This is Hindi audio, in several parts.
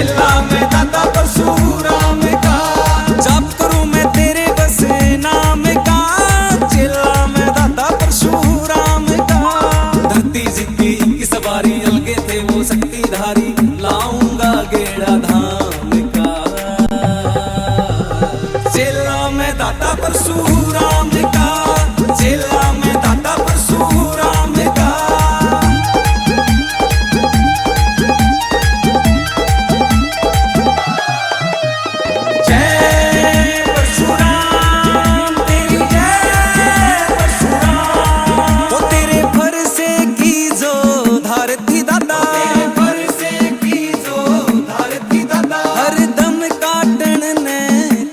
चेला मैं दाता परशुराम का, जप करूं मैं तेरे बस नाम का, चेला मैं दाता परशुराम का। धरती जीती की सवारी अलगे थे वो शक्तिधारी, लाऊंगा गेड़ा धाम का। चेला मैं दाता परशुराम का, चेला मैं दाता परशुराम का। जय परशुराम तेरी जय परशुराम, वो तेरे भरोसे की जो धार थी दादा, तेरे भरोसे की जो धार थी दादा, हर दम काटन ने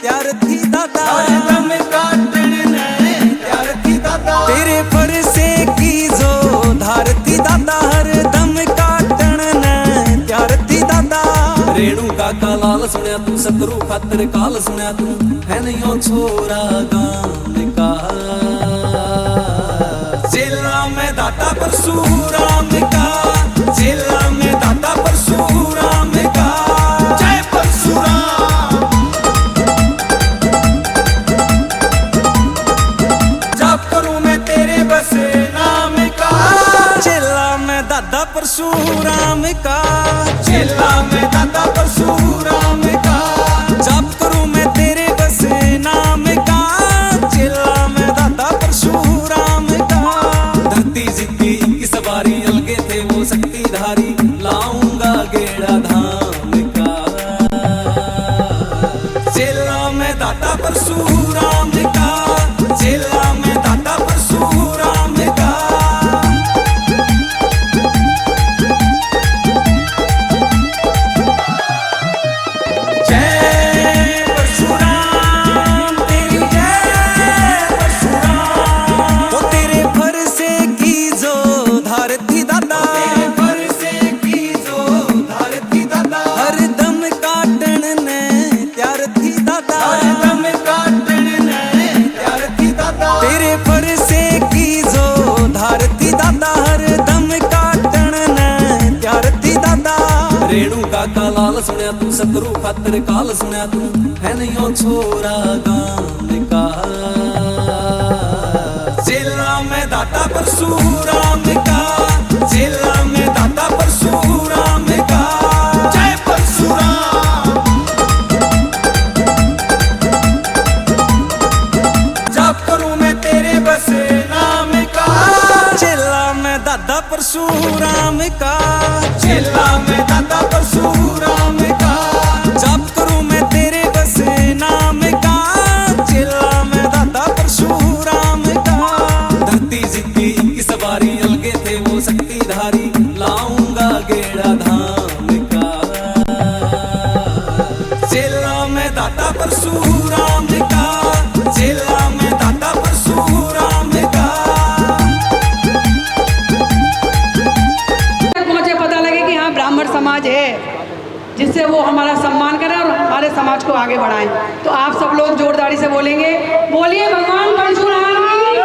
प्यार थी दादा, हर दम काटन ने प्यार थी दादा, तेरे भरोसे की जो धार थी दादा, हर दम काटन ने प्यार थी दादा। रेणुका का लाल सुनिया तू, सतरू खातर काल सुनिया तू, है नहीं छोरा गाम का। चेला मैं दाता परशुराम का, चेला मैं दाता परशुराम का। जय परशुराम। जप करूं मैं तेरे बस नाम का, चेला मैं दाता परशुराम का, चेला मैं दाता परशुराम का। जप करूं मैं तेरे बस नाम का, चेला मैं दाता परशुराम का। धरती जीती की सवारी अलगे थे वो शक्तिधारी, लाऊंगा गेड़ा धाम का। चेला मैं दाता परशुराम का, चेला मैं दाता परशुराम का। जय परशुराम तेरी जय परशुराम, वो तेरे भरोसे की जो धार थी दादा, तेरे भरोसे की जो धार थी दादा, हर दम काटन ने प्यार थी दादा, हर दम काटन ने प्यार थी दादा, तेरे भरोसे की जो धार थी दादा, हर दम काटन ने प्यार थी दादा। रेणुका का लाल सुनिया तू, सतरू खातर काल सुनिया तू, है नहीं छोरा गाम का। चेला मैं दाता परशुराम का, चेला मैं दाता परशुराम का। जय परशुराम। जप करूं मैं तेरे बस नाम का, चेला मैं दाता परशुराम का, चेला मैं दाता परशुराम का। जप करूं मैं तेरे बस नाम का, चेला मैं दाता परशुराम का। धरती जीती की सवारी अलगे थे वो शक्तिधारी, लाऊंगा गेड़ा धाम का। चेला मैं दाता परशुराम का, चेला मैं दाता परशुराम का। मुझे पता लगे कि हाँ ब्राह्मण समाज है, जिससे वो हमारा सम्मान करें और हमारे समाज को आगे बढ़ाएं। तो आप सब लोग जोरदारी से बोलेंगे, बोलिए भगवान परशुराम की,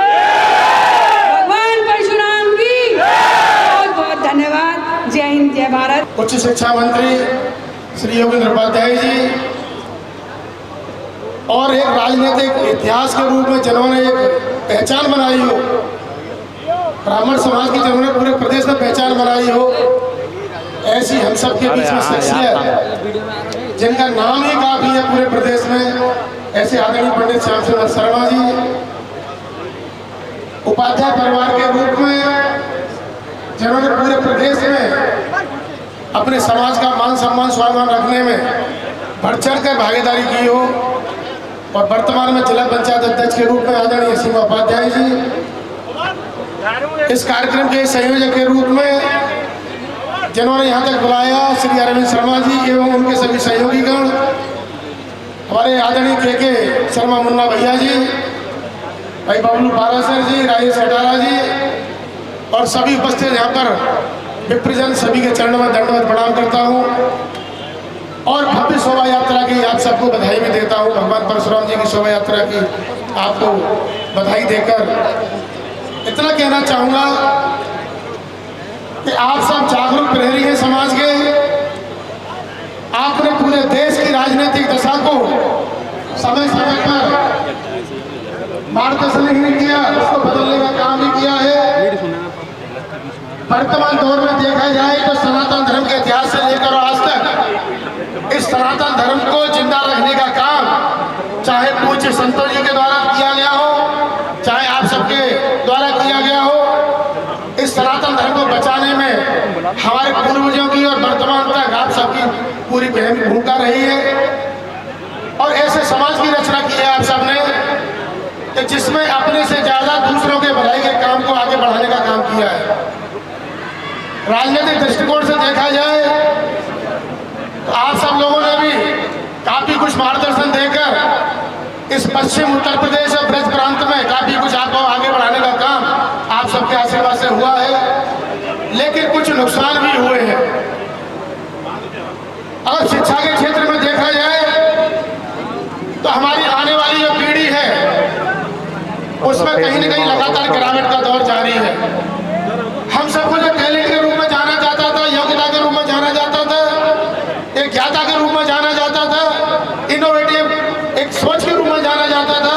भगवान परशुराम की। बहुत बहुत धन्यवाद। जय हिंद, जय भारत। उच्च शिक्षा मंत्री श्री योगेंद्र उपाध्याय जी और एक राजनीतिक इतिहास के रूप में जिन्होंने एक पहचान बनाई हो, ब्राह्मण समाज की जिन्होंने पूरे प्रदेश में पहचान बनाई हो, ऐसी हम सब के बीच में शख्सियत जिनका नाम ही काफी है पूरे प्रदेश में, ऐसे आदरणीय पंडित श्याम सुंदर शर्मा जी उपाध्याय परिवार के रूप में जिन्होंने पूरे प्रदेश में अपने समाज का मान सम्मान स्वाभिमान रखने में बढ़ चढ़ कर भागीदारी की हो, और वर्तमान में जिला पंचायत अध्यक्ष के रूप में आदरणीय सीमा उपाध्याय जी इस कार्यक्रम के संयोजक के रूप में जिन्होंने यहाँ तक बुलाया, श्री अरविंद शर्मा जी एवं उनके सभी सहयोगीगण, हमारे आदरणीय के शर्मा मुन्ना भैया जी, भाई बबलू पारासर जी, राजेश अटारा जी और सभी उपस्थित यहाँ पर विप्रजन, सभी के चरणों में दंडवत प्रणाम करता हूँ और भव्य शोभा यात्रा की आप सबको बधाई भी देता हूँ। भगवान परशुराम जी की शोभा यात्रा की आपको बधाई देकर इतना कहना चाहूँगा कि आप सब जागरूक प्रहरी हैं समाज के, आपने पूरे देश की राजनीतिक दशा को समय समय पर मार्गदर्शन ही नहीं किया, उसको बदलने का काम भी किया है। वर्तमान दौर में देखा जाए तो सनातन धर्म के इतिहास से लेकर आज तक इस सनातन धर्म को जिंदा रखने का काम चाहे पूज्य संतों जी के द्वारा किया गया हो, चाहे आप सबके द्वारा किया गया हो। इस सनातन धर्म को बचाने में हमारे पूर्वजों की और वर्तमान तक आप सबकी पूरी भूमिका रही है। और ऐसे समाज की रचना की है आप सबने कि जिसमें अपने से ज्यादा दूसरों के भलाई के काम को आगे बढ़ाने का काम किया है। राजनीतिक दृष्टिकोण से देखा जाए तो आप सब लोगों ने भी काफी कुछ मार्गदर्शन देकर इस पश्चिम उत्तर प्रदेश और ब्रज प्रांत में काफी कुछ आपको आगे बढ़ाने का काम आप सबके आशीर्वाद से हुआ है। लेकिन कुछ नुकसान भी हुए हैं। अगर शिक्षा के क्षेत्र में देखा जाए तो हमारी आने वाली जो पीढ़ी है उसमें कहीं न कहीं लगातार गिरावट का दौर जारी है। हम सबको जो टैलेंट के रूप में जाना जाता था, योग्यता के रूप में जाना जाता था, एक ज्ञाता के रूप में जाना जाता था, इनोवेटिव एक सोच के रूप में जाना जाता था,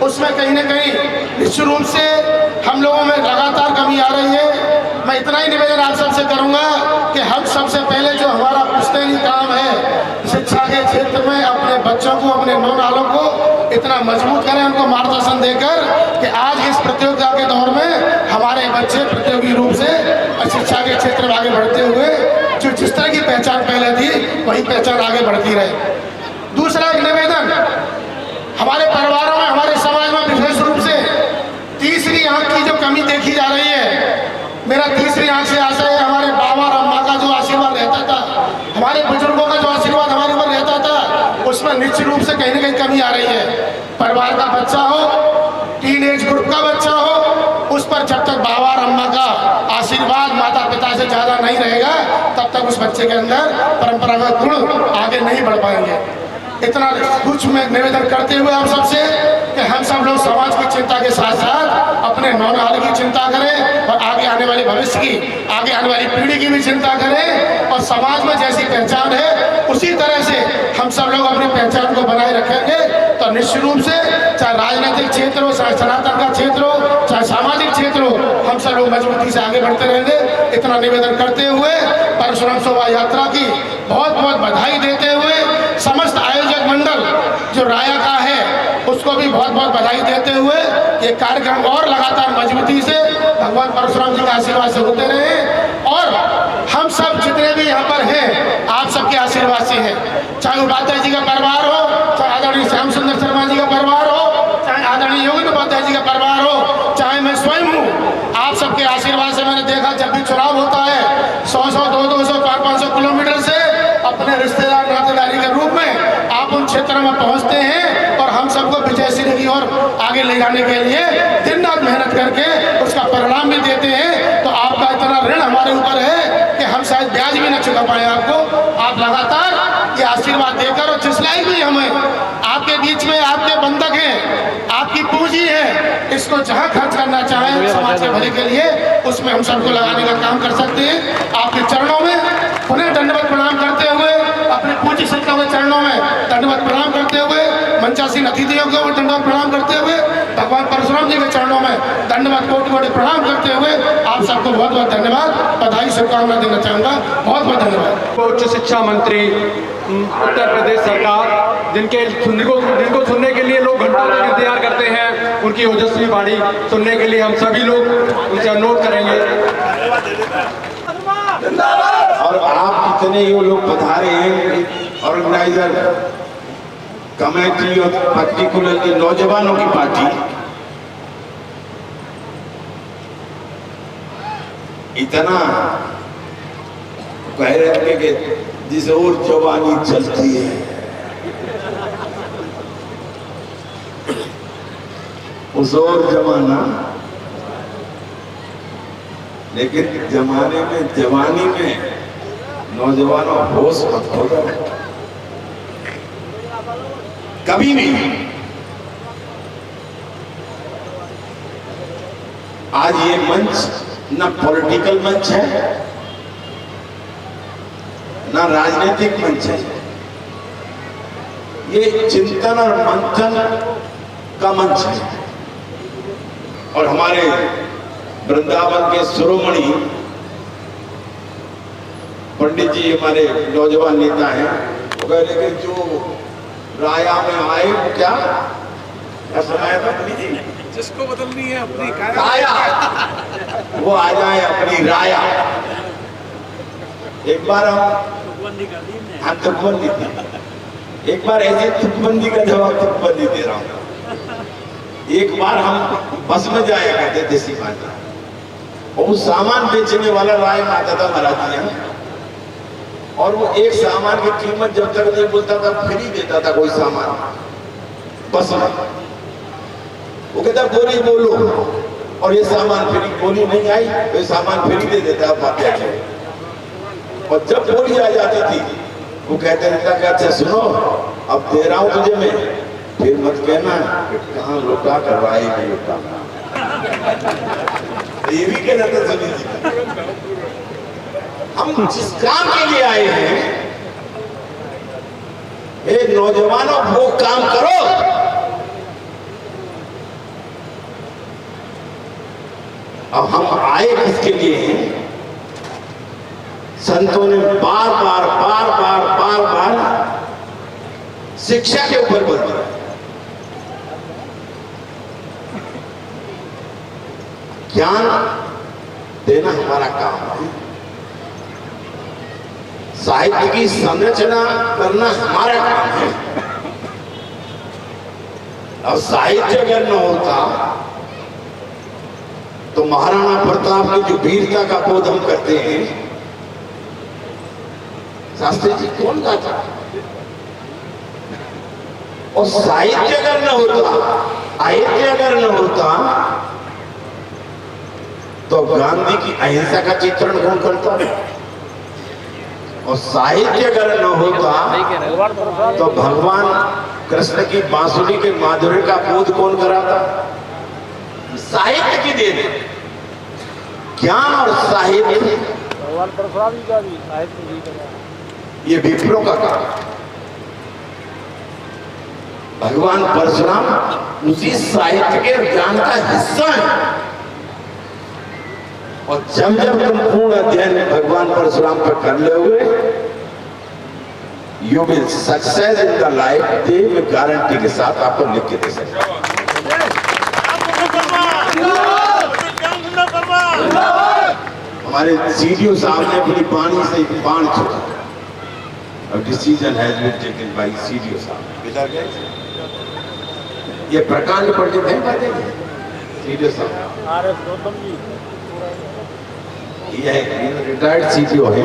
उसमें कहीं न कहीं निश्चित रूप से हम लोगों में लगातार कमी आ रही है। मैं इतना ही निवेदन आप सबसे करूंगा कि हम सबसे पहले जो हमारा पुश्तैनी काम है शिक्षा के क्षेत्र में अपने बच्चों को, अपने नौनालों को इतना मजबूत करें, उनको मार्गदर्शन देकर कि आज इस प्रतियोगिता के दौर में हमारे बच्चे प्रतियोगी रूप से शिक्षा के क्षेत्र में आगे बढ़ते हुए जो जिस तरह की पहचान पहले थी वही पहचान आगे बढ़ती रहे। दूसरा एक निवेदन, हमारे परिवारों में, हमारे समाज में विशेष रूप से तीसरी आंख की जो कमी देखी जा रही है, मेरा तीसरी आंख से आशा है हमारे बाबा और अम्मा का जो आशीर्वाद रहता था, हमारे बुजुर्गों का जो आशीर्वाद हमारे ऊपर रहता था, उसमें निश्चित रूप से कहीं न कहीं कमी आ रही है। परिवार का बच्चा हो, टीनेज ग्रुप का बच्चा हो, उस पर जब तक बाबा और अम्मा का आशीर्वाद माता पिता से ज्यादा नहीं रहेगा तब तक उस बच्चे के अंदर परंपरागत गुण आगे नहीं बढ़ पाएंगे। इतना कुछ मैं निवेदन करते हुए आप सबसे कि हम सब लोग समाज की चिंता के साथ साथ अपने नौनिहाल की चिंता करें और आगे आने वाले भविष्य की, आगे आने वाली पीढ़ी की भी चिंता करें। और समाज में जैसी पहचान है उसी तरह से हम सब लोग अपनी पहचान को बनाए रखेंगे तो निश्चित रूप से चाहे राजनीतिक क्षेत्र हो, चाहे सनातन का क्षेत्र हो, चाहे सामाजिक क्षेत्र हो, हम सब लोग मजबूती से आगे बढ़ते रहेंगे। इतना निवेदन करते हुए परशुराम शोभा यात्रा की बहुत बहुत बधाई देते हुए समस्त आयोजक मंडल जो राया का है उसको भी बहुत बहुत बधाई देते हुए ये कार्यक्रम और लगातार मजबूती से भगवान परशुराम जी के आशीर्वाद से होते रहे। और हम सब जितने भी यहाँ पर हैं आप सबके आशीर्वाद से हैं, चाहे उपाध्याय जी का परिवार हो, चाहे आदरणीय श्याम सुंदर शर्मा जी का परिवार हो, चाहे आदरणीय योगेंद्र उपाध्याय जी का परिवार हो, चाहे मैं स्वयं हूँ। आप सबके आशीर्वाद से मैंने देखा जब भी चुनाव होता है 100-100, 200-200, 500-500 किलोमीटर से अपने रिश्तेदार नातेदारी के रूप में आप उन क्षेत्रों में पहुंचते हैं और हम सबको विजय सिंह की ओर आगे ले जाने के लिए दिन रात मेहनत करके उसका परिणाम भी देते हैं। तो आपका इतना ऋण हमारे ऊपर है कि हम शायद ब्याज भी न चुका पाए आपको। आप लगातार ये आशीर्वाद देकर और जिस लायक भी हमें आपके बीच में आपके बंधक हैं, आपकी पूंजी है, इसको जहां खर्च करना चाहें समाज के भले के लिए उसमें हम सबको लगाने का काम कर सकते हैं। आपके चरणों में पुनः दंडवत प्रणाम करते हुए, अपने पूज्य संतों के चरणों में दंडवत प्रणाम करते हुए, मंचासीन अतिथियों को दंडवत प्रणाम करते हुए, भगवान परशुराम जी के चरणों में दंडवत कोटि-कोटि प्रणाम करते हुए आप सबको बहुत बहुत धन्यवाद, बधाई, शुभकामना देना चाहूँगा। बहुत बहुत धन्यवाद। उच्च शिक्षा मंत्री उत्तर प्रदेश सरकार जिनको सुनने के लिए लोग घंटों तक इंतजार करते हैं, उनकी ओजस्वी वाणी सुनने के लिए हम सभी लोग उनसे अनुरोध करेंगे। और आप कितने ही लोग पधारे हैं, ऑर्गेनाइजर कमेटी और पर्टिकुलरली नौजवानों की पार्टी इतना कह रहे थे कि जिस और जवानी चलती है उस और जमाना, लेकिन जमाने में जवानी में नौजवानों होश मत खो जाओ कभी नहीं। आज ये मंच न पॉलिटिकल मंच है, न ना राजनीतिक मंच है, ये चिंतन और मंथन का मंच है। और हमारे वृंदावन के शिरोमणि पंडित जी हमारे नौजवान नेता हैं, वो कह रहे कि जो राया में आए वो क्या सुनाया था पंडित जी, जिसको बदलनी है अपनी राया, वो आ जाए अपनी राया। एक बार हम तुकबंदी थी, एक बार ऐसे तुकबंदी का जवाब तुकबंदी दे रहा हूँ। एक बार हम बस में जाया करते थे सीमांचल, और वो सामान बेचने वाला राय में आता था महाराज जी यहाँ, और वो एक सामान की कीमत जब तक नहीं बोलता था फ्री देता था कोई सामान बस में। वो कहता बोली बोलो, और ये सामान फ्री, बोली नहीं आई तो ये सामान फ्री दे देता है बात। और जब बोली आ जाती थी वो कहते रहता कि अच्छा सुनो अब दे रहा हूं तुझे मैं, फिर मत कहना कहाँ लुटा कर रहा है मैं लुटा। ये भी कहना था सुनील जी, हम जिस काम के लिए आए हैं ए नौजवानों वो काम करो। अब हम आए किसके लिए हैं? संतों ने बार बार बार बार बार बार शिक्षा के ऊपर बल दिया। ज्ञान देना हमारा काम है, साहित्य की संरचना करना हमारा काम है। अब साहित्य अगर न होता तो महाराणा प्रताप की जो वीरता का बोध हम करते हैं, शास्त्री जी कौन गाता? और साहित्य अगर न होता, साहित्य अगर न होता तो गांधी की अहिंसा का चित्रण कौन करता? और साहित्य अगर न होता तो भगवान कृष्ण की बांसुरी के माधुर्य का बोध कौन कराता? साहित्य की देन, ज्ञान और साहित्य ये विप्रों का काम। भगवान परशुराम उसी साहित्य के ज्ञान का हिस्सा है। और जब जब तुम पूर्ण अध्ययन भगवान परशुराम पर कर लोगे, you will success in the life, दे में गारंटी के साथ आपको लिख के दे सकते। हमारे सीडीओ साहब ने अपनी वाणी से एक बाण छोड़ा, और decision has been taken by CDO साहब। किधर गए? ये प्रकांड पंडित हैं सीडीओ साहब, ये रिटायर्ड सीडीओ है।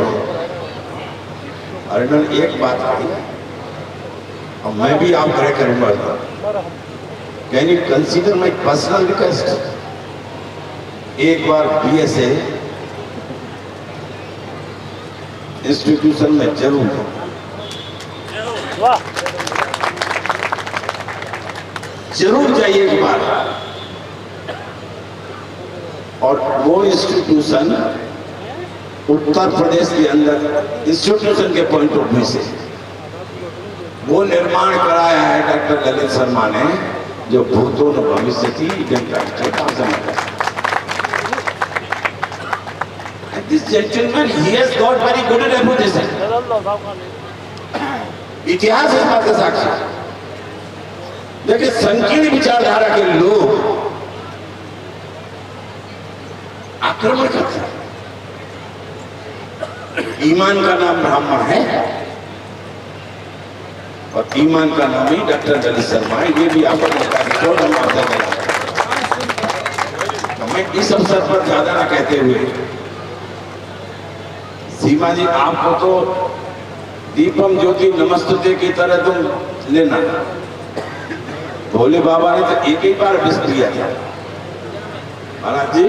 और इन्होंने एक बात कही, और मैं भी आप करे करूंगा, can you consider my personal request, एक बार बीएसए इंस्टीट्यूशन में जरूर जाइए एक बार। और वो इंस्टीट्यूशन उत्तर प्रदेश के अंदर इंस्टीट्यूशन के पॉइंट ऑफ व्यू से वो निर्माण कराया है डॉक्टर ललित शर्मा ने, जो भूतों न भविष्य की This gentleman, he has got very good reputation. इतिहास इस बात का साक्षी। देखिए संकीर्ण विचारधारा के लोग आक्रमण करते हैं। ईमान का नाम ब्राह्मण है, और ईमान का नाम ही डॉक्टर ललित शर्मा है। ये भी आपको मैं इस अवसर पर ज्यादा ना कहते हुए, सीमा जी आपको तो दीपम ज्योति नमस्तुते की तरह तुम लेना। भोले बाबा ने तो एक ही बार विष दिया था महाराज जी,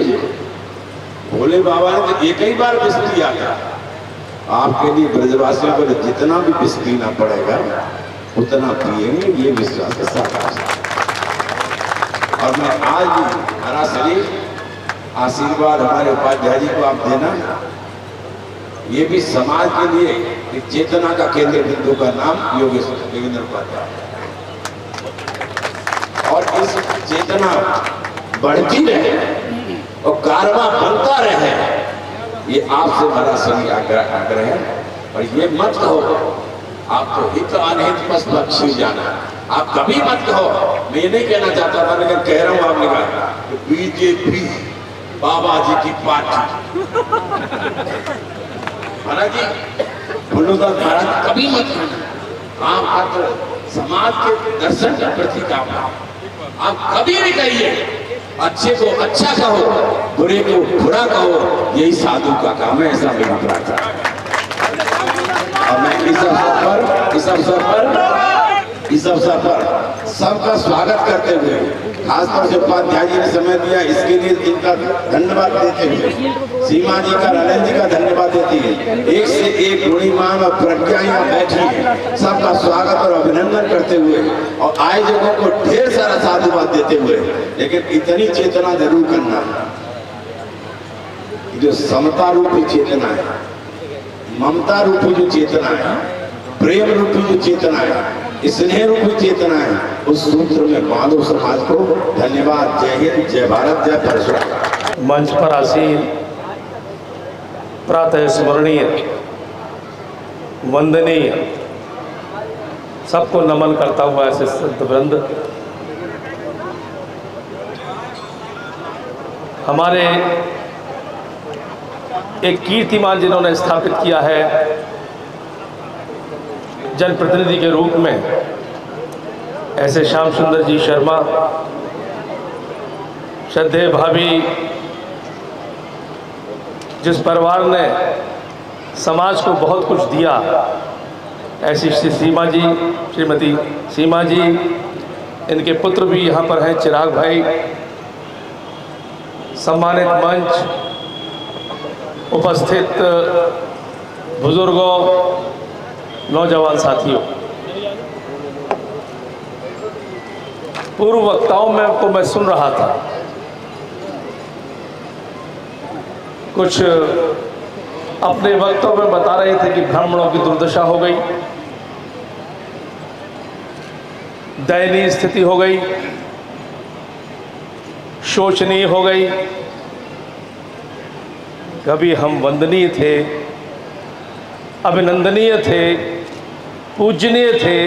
भोले बाबा ने तो एक ही बार विष दिया था। आपके लिए ब्रजवासियों को जितना भी विष पीना पड़ेगा उतना पिएंगे, ये विश्वास के साथ। और मैं आज भी हरा शरीफ आशीर्वाद हमारे उपाध्याय जी को आप देना, ये भी समाज के लिए कि चेतना का केंद्र बिंदु का नाम योगेश्वर देवेंद्र उपाध्याय, और इस चेतना बढ़ती रहे और कारवां बनता रहे, ये आपसे बड़ा सभी आग्रह है। और ये मत कहो आपको हित अनहित पक्षी जाना, आप कभी मत कहो, मैं ये नहीं कहना चाहता था लेकिन कह रहा हूं आपने कहा बीजेपी बाबा जी की पार्टी, महाराज जी फूलोदास महाराज कभी मत कहना। आप तो समाज के दर्शन का प्रतीक आप कभी नहीं कहिए, अच्छे को अच्छा कहो, बुरे को बुरा कहो, यही साधु का काम है, ऐसा मेरा प्रार्थना है। और मैं इस अवसर पर सबका स्वागत करते हुए, खासतौर से उपाध्याय जी ने समय दिया, इसके लिए इनका धन्यवाद देते हुए, सीमा जी का, नरेंद्र जी का धन्यवाद देते हैं। एक से एक गुणीमान और प्रज्ञाएं बैठी हैं, सबका स्वागत और अभिनंदन करते हुए और आयोजकों को ढेर सारा साधुवाद देते हुए, लेकिन इतनी चेतना जरूर करना जो समता रूपी चेतना है, ममता रूपी जो चेतना है, प्रेम रूपी जो चेतना है, स्नेह रूपी चेतना है, उस सूत्र में माधव समाज को धन्यवाद। जय हिंद, जय भारत, जय परशुराम। मंच पर आसीन प्रातः स्मरणीय वंदनीय सबको नमन करता हुआ ऐसे संत वृंद, हमारे एक कीर्तिमान जिन्होंने स्थापित किया है जनप्रतिनिधि के रूप में, ऐसे श्याम सुंदर जी शर्मा, श्रद्धेय भाभी, जिस परिवार ने समाज को बहुत कुछ दिया, ऐसी सीमा जी, श्रीमती सीमा जी, इनके पुत्र भी यहाँ पर हैं, चिराग भाई, सम्मानित मंच, उपस्थित बुजुर्गों, नौजवान साथियों, पूर्व वक्ताओं में को मैं सुन रहा था, कुछ अपने वक्तों में बता रहे थे कि ब्राह्मणों की दुर्दशा हो गई, दयनीय स्थिति हो गई, शोचनीय हो गई। कभी हम वंदनीय थे, अभिनंदनीय थे, पूजनीय थे,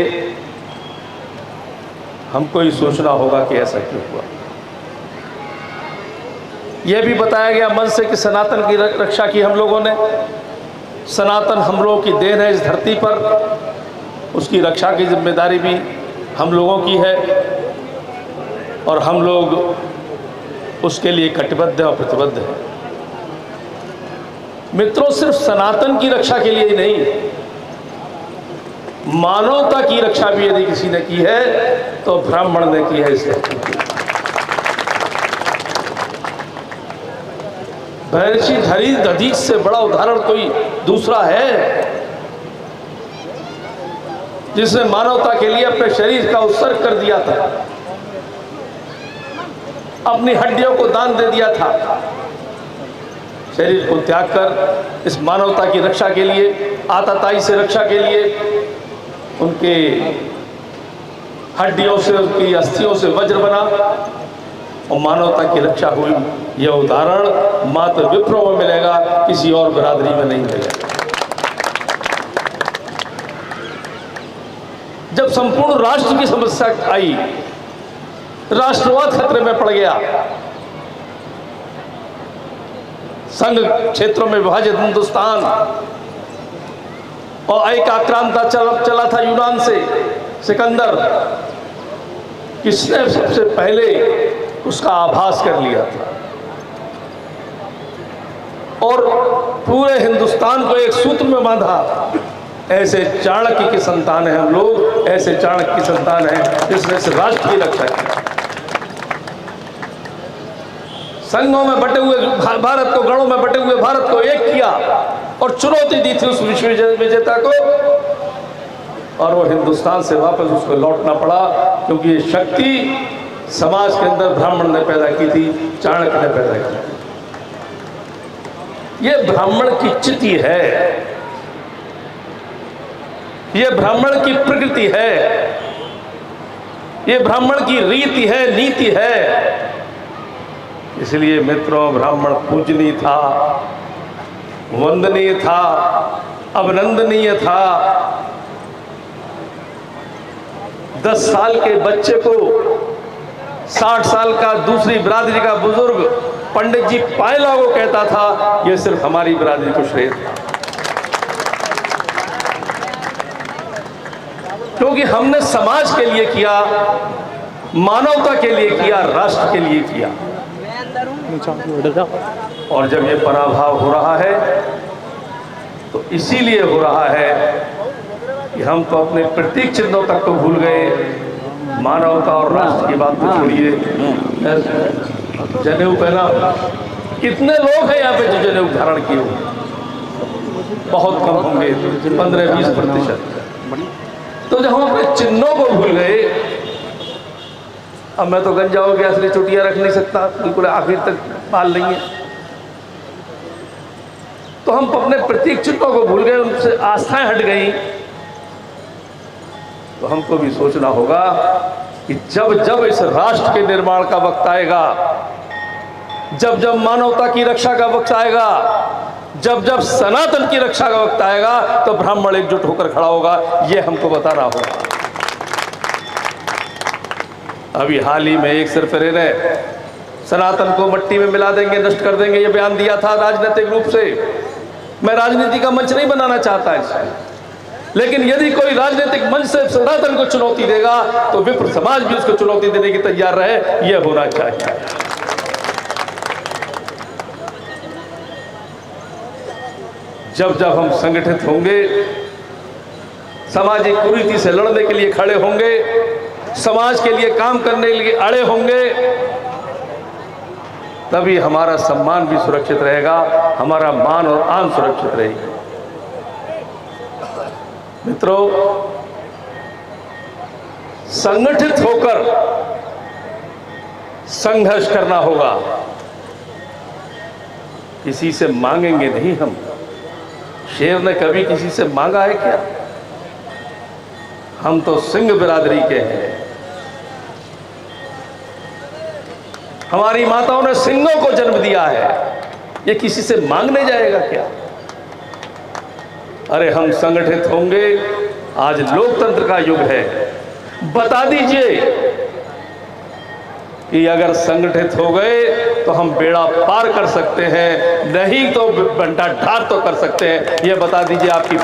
हमको ही सोचना होगा कि ऐसा क्यों हुआ। यह भी बताया गया मंच से कि सनातन की रक्षा की हम लोगों ने, सनातन हम लोगों की देन है इस धरती पर, उसकी रक्षा की जिम्मेदारी भी हम लोगों की है और हम लोग उसके लिए कटिबद्ध और प्रतिबद्ध हैं। मित्रों, सिर्फ सनातन की रक्षा के लिए ही नहीं, मानवता की रक्षा भी यदि किसी ने की है तो ब्राह्मण ने की है। इसे महर्षि धरी दधीच से बड़ा उदाहरण कोई दूसरा है जिसने मानवता के लिए अपने शरीर का उत्सर्ग कर दिया था, अपनी हड्डियों को दान दे दिया था, शरीर को त्याग कर इस मानवता की रक्षा के लिए, आतताई से रक्षा के लिए, उनके हड्डियों से, उनकी अस्थियों से वज्र बना और मानवता की रक्षा हुई। यह उदाहरण मात्र विप्रो में मिलेगा, किसी और बिरादरी में नहीं मिलेगा। जब संपूर्ण राष्ट्र की समस्या आई, राष्ट्रवाद खतरे में पड़ गया, संघ क्षेत्रों में विभाजित हिंदुस्तान और एक आक्रांता चला था यूनान से, सिकंदर, किसने सबसे पहले उसका आभास कर लिया था और पूरे हिंदुस्तान को एक सूत्र में बांधा। ऐसे चाणक्य की संतान है हम लोग, ऐसे चाणक्य की संतान है जिसने इस राष्ट्र की रक्षा की। संघों में बटे हुए भारत को, गणों में बटे हुए भारत को एक किया और चुनौती दी थी उस विश्व विजेता को, और वो हिंदुस्तान से वापस उसको लौटना पड़ा, क्योंकि ये शक्ति समाज के अंदर ब्राह्मण ने पैदा की थी, चाणक्य ने पैदा की थी। ये ब्राह्मण की चिति है, ये ब्राह्मण की प्रकृति है, ये ब्राह्मण की रीति है, नीति है। इसलिए मित्रों, ब्राह्मण पूजनीय था, वंदनीय था, अभिनंदनीय था। 10 साल के बच्चे को 60 साल का दूसरी बिरादरी का बुजुर्ग पंडित जी पायला को कहता था, यह सिर्फ हमारी बिरादरी को श्रेय था, क्योंकि हमने समाज के लिए किया, मानवता के लिए किया, राष्ट्र के लिए किया। और जब ये पराभाव हो रहा है तो इसीलिए हो रहा है कि हम तो अपने प्रतीक चिन्हों तक तो भूल गए, मानवता और राष्ट्र की बात तो छोड़िए। जनेऊ पहना, कितने लोग हैं यहाँ पे जो जनेऊ धारण किए हुए? बहुत कम होंगे, 15-20%। तो जब हम अपने चिन्हों को भूल गए, अब मैं तो गंजाओं के असली चुटिया रख नहीं सकता, बिल्कुल आखिर तक पाल नहीं है, तो हम अपने प्रतीक चिन्हों को भूल गए, उनसे आस्थाएं हट गई। तो हमको भी सोचना होगा कि जब जब इस राष्ट्र के निर्माण का वक्त आएगा, जब जब मानवता की रक्षा का वक्त आएगा, जब जब सनातन की रक्षा का वक्त आएगा, तो ब्राह्मण एकजुट होकर खड़ा होगा, यह हमको बताना होगा। अभी हाल ही में एक सरफरे ने सनातन को मट्टी में मिला देंगे, नष्ट कर देंगे, यह बयान दिया था राजनीतिक रूप से। मैं राजनीति का मंच नहीं बनाना चाहता इसमें, लेकिन यदि कोई राजनीतिक मंच से सनातन को चुनौती देगा तो विप्र समाज भी उसको चुनौती देने की तैयार रहे, यह होना चाहिए। जब जब हम संगठित होंगे, सामाजिक कुरीति से लड़ने के लिए खड़े होंगे, समाज के लिए काम करने के लिए अड़े होंगे, तभी हमारा सम्मान भी सुरक्षित रहेगा, हमारा मान और आन सुरक्षित रहेगी। मित्रों, संगठित होकर संघर्ष करना होगा, किसी से मांगेंगे नहीं हम। शेर ने कभी किसी से मांगा है क्या? हम तो सिंह बिरादरी के हैं, हमारी माताओं ने सिंहों को जन्म दिया है, ये किसी से मांगने जाएगा क्या? अरे हम संगठित होंगे, आज लोकतंत्र का युग है। बता दीजिए कि अगर संगठित हो गए तो हम बेड़ा पार कर सकते हैं, नहीं तो बंटा ढार तो कर सकते हैं। यह बता दीजिए, आपकी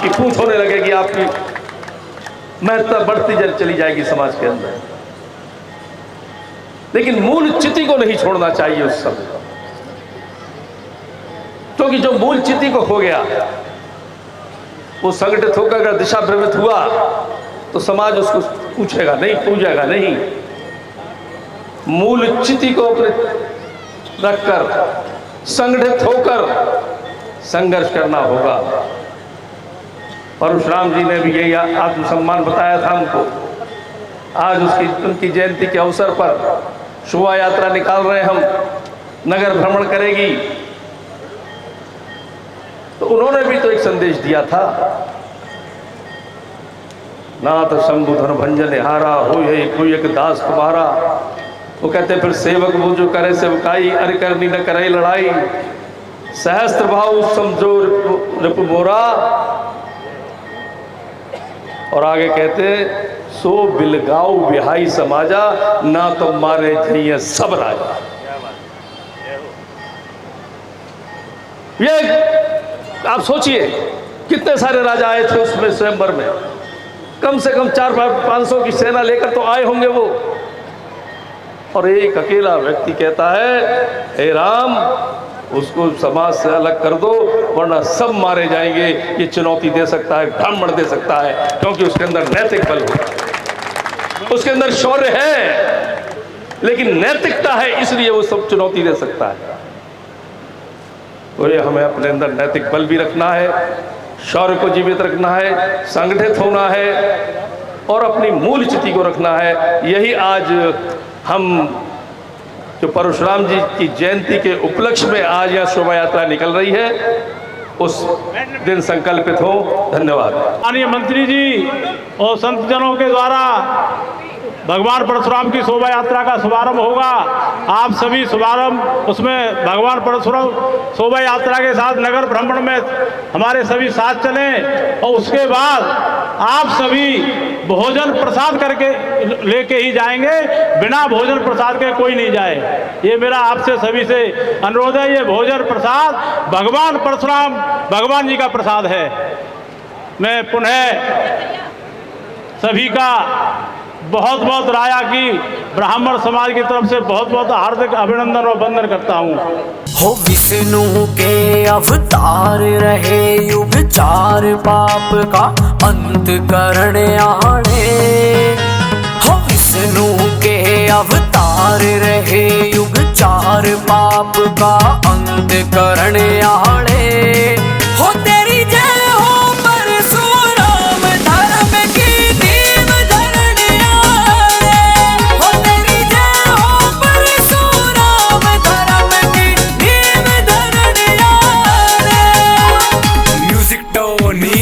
पूछ होने लगेगी, आपकी महत्ता बढ़ती चली जाएगी समाज के अंदर। लेकिन मूल चिति को नहीं छोड़ना चाहिए उस समय, क्योंकि जो मूल चिति को हो गया, वो संगठित होकर अगर दिशा भ्रमित हुआ तो समाज उसको पूछेगा नहीं, पूजेगा नहीं। मूल चिति को अपने रखकर संगठित होकर संघर्ष करना होगा। परशुराम जी ने भी यही आत्मसम्मान बताया था हमको। आज उनकी जयंती के अवसर पर शोभा यात्रा निकाल रहे हम, नगर भ्रमण करेगी, तो उन्होंने भी तो एक संदेश दिया था, नाथ शंभु धन भंजन हारा हो कोई एक दास तुम्हारा। वो कहते फिर सेवक वो जो करे सेवकाई, अरे करनी न करे लड़ाई, सहस्त्र भाव समझो रिपु मोरा। और आगे कहते सो बिलगाऊ बिहाई समाजा, ना तो मारे जाइए सब राजा। ये आप सोचिए कितने सारे राजा आए थे उसमें स्वयंवर में, कम से कम 400-500 की सेना लेकर तो आए होंगे वो। और एक अकेला व्यक्ति कहता है, हे राम उसको समाज से अलग कर दो वरना सब मारे जाएंगे। ये चुनौती दे सकता है, ब्राह्मण दे सकता है, क्योंकि उसके अंदर नैतिक बल होता है, उसके अंदर शौर्य है, लेकिन नैतिकता है, इसलिए वो सब चुनौती दे सकता है। तो ये हमें अपने अंदर नैतिक बल भी रखना है, शौर्य को जीवित रखना है, संगठित होना है और अपनी मूल चिति को रखना है। यही आज हम जो परशुराम जी की जयंती के उपलक्ष्य में आज यह शोभा यात्रा निकल रही है, उस दिन संकल्पित हो। धन्यवाद। माननीय मंत्री जी और संतजनों के द्वारा भगवान परशुराम की शोभा यात्रा का शुभारंभ होगा। आप सभी शुभारंभ उसमें भगवान परशुराम शोभा यात्रा के साथ नगर भ्रमण में हमारे सभी साथ चलें और उसके बाद आप सभी भोजन प्रसाद करके लेके ही जाएंगे। बिना भोजन प्रसाद के कोई नहीं जाए, ये मेरा आपसे सभी से अनुरोध है। ये भोजन प्रसाद भगवान परशुराम भगवान जी का प्रसाद है। मैं पुनः सभी का बहुत बहुत राया की ब्राह्मण समाज की तरफ से बहुत बहुत हार्दिक अभिनंदन और वंदन करता हूँ। हो विष्णु के अवतार रहे युग चार पाप का अंत करने आने। हो विष्णु के अवतार रहे युग चार पाप का अंत करने आने। हो तेरी जय हो परशुराम धर्म की नींव धरने आए। हो तेरी जय हो परशुराम धर्म की नींव धरने आए। म्यूजिक टोनी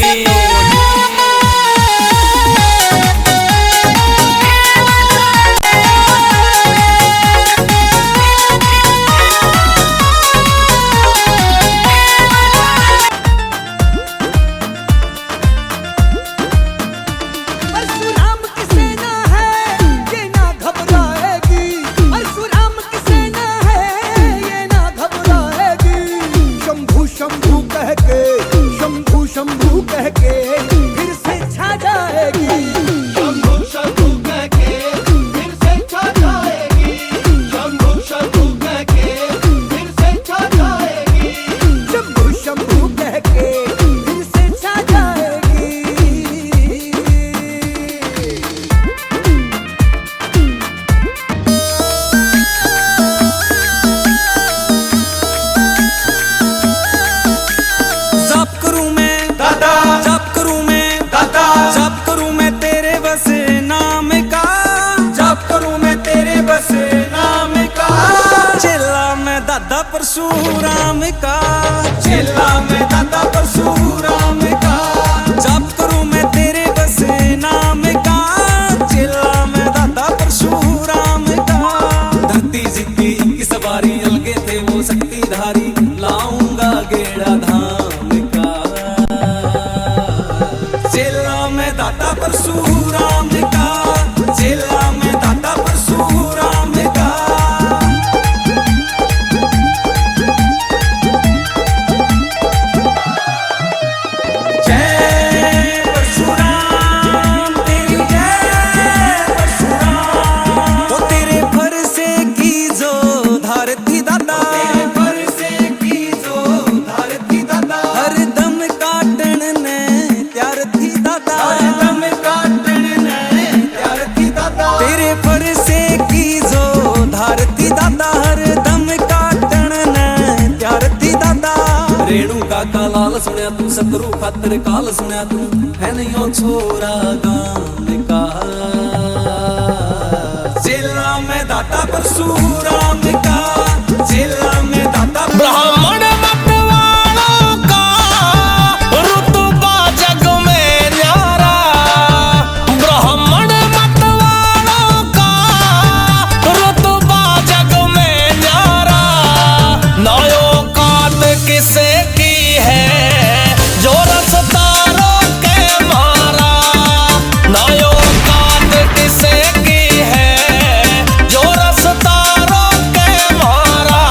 परशुराम की सेना है ये ना घबराएगी। परशुराम की सेना है ये ना घबराएगी। शंभू शंभू कह के शंभू शंभू कह के फिर से छा जाएगी। शंभू शंभू कह के फिर से छा जाएगी। शंभू शंभू कह के फिर से छा जाएगी। शंभू शंभू कह के फिर से छा जाएगी। जप करूं मैं दादा, जप करूं मैं दादा, जप करूं मैं तेरे बसे नाम का, जप करूं मैं तेरे बसे नाम का। चेला मैं दादा परशुराम का, चेला मैं दादा परशुराम का। जप करूं मैं तेरे बसे नाम का, चेला मैं दादा परशुराम का। धरती जीती की सवारी अलगे थे वो शक्तिधारी, लाऊंगा गेड़ा धाम का। चेला मैं दादा परशुराम का, चेला मैं दादा परशुराम का। जय परशुराम तेरी जय परशुराम। वो तेरे भरोसे की जो धार थी दादा, तेरे भरोसे की जो धार थी दादा। हर दम काटन ने प्यार थी दादा, हर दम काटन ने प्यार थी दादा। तेरे भरोसे की जो धार थी दादा, हर दम काटन ने प्यार थी दादा। रेणु का लाल सुनया तू सतरू खातर काल सुनया तू, है नहीं ओ छोरा गांव का। चेला मैं दादा परशुराम का, चेला मैं दादा ब्राह्मण मत वालों का रुतबा जग में न्यारा। ब्राह्मण मत वालों का रुतबा जग में न्यारा। नौकात किसे की है जो रफ्तारों के मारा। नौकात किसे की है जो रफ्तारों के मारा।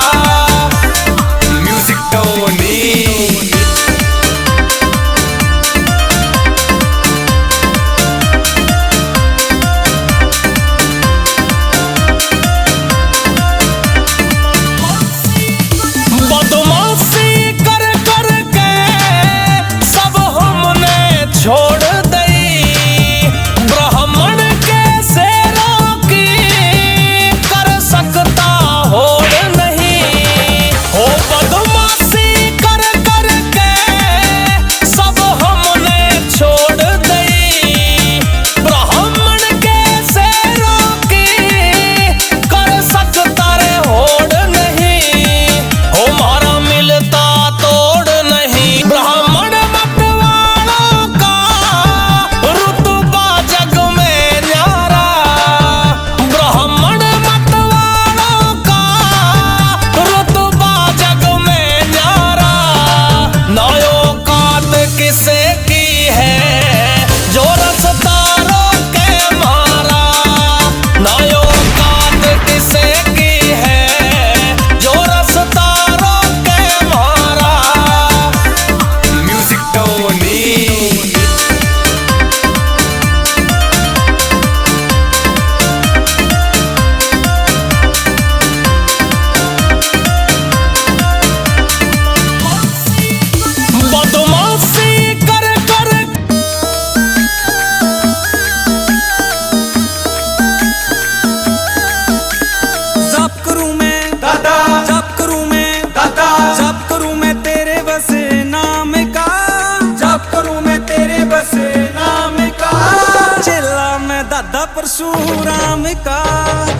परशुराम का,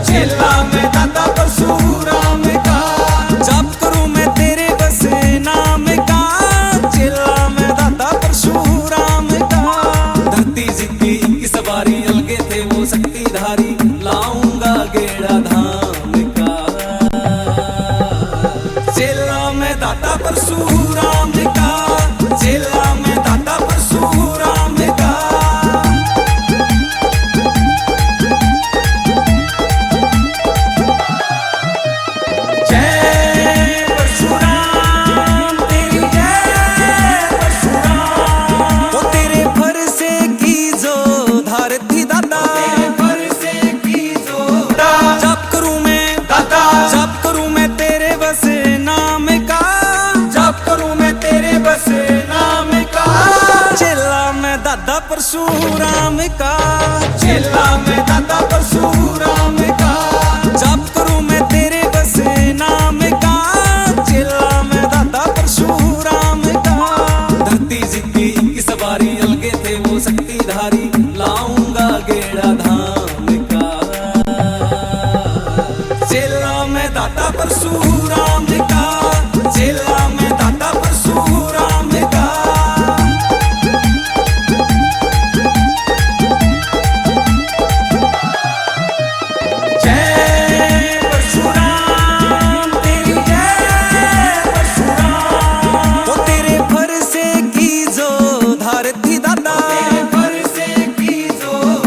चेला मैं दादा परशुराम का, जाप करूं मैं तेरे बस नाम का, चेला मैं दादा परशुराम का। धरती जितनी की सवारी अलगे थे वो शक्तिधारी, लाऊंगा गेड़ा धाम।